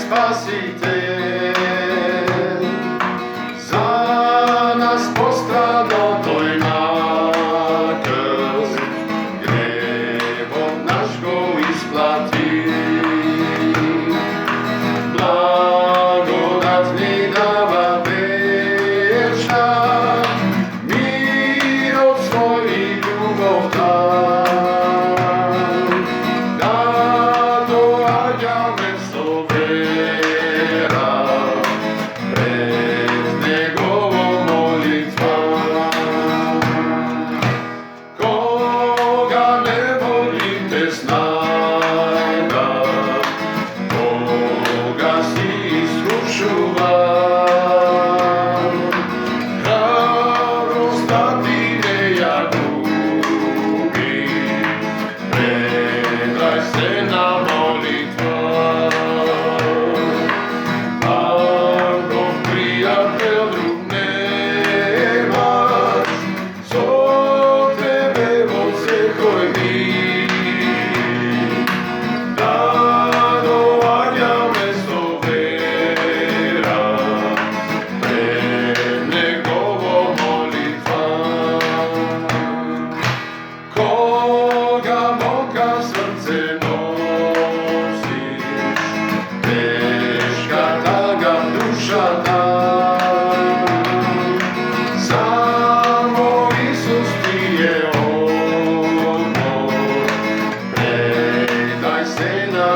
Spasitelj, za nas postradao tvoj na krst, grehom naš go isplati. Blagodat mi dava večna, mir od svojih ljubov tam, da doađame vera pred njegovom molitvom. Koga ne volim te znaj da Boga si iskušuvan, hrabrost da ti ne ja gubim, predaj se na molitva. Ako prijatelj drug nemaš, so tebe odsehoj mi, da doađa mesto vera pred njegovo molitva. Koga moka srce nosiš, teška taga duša tam, samo Isus ti je odmor, predaj se na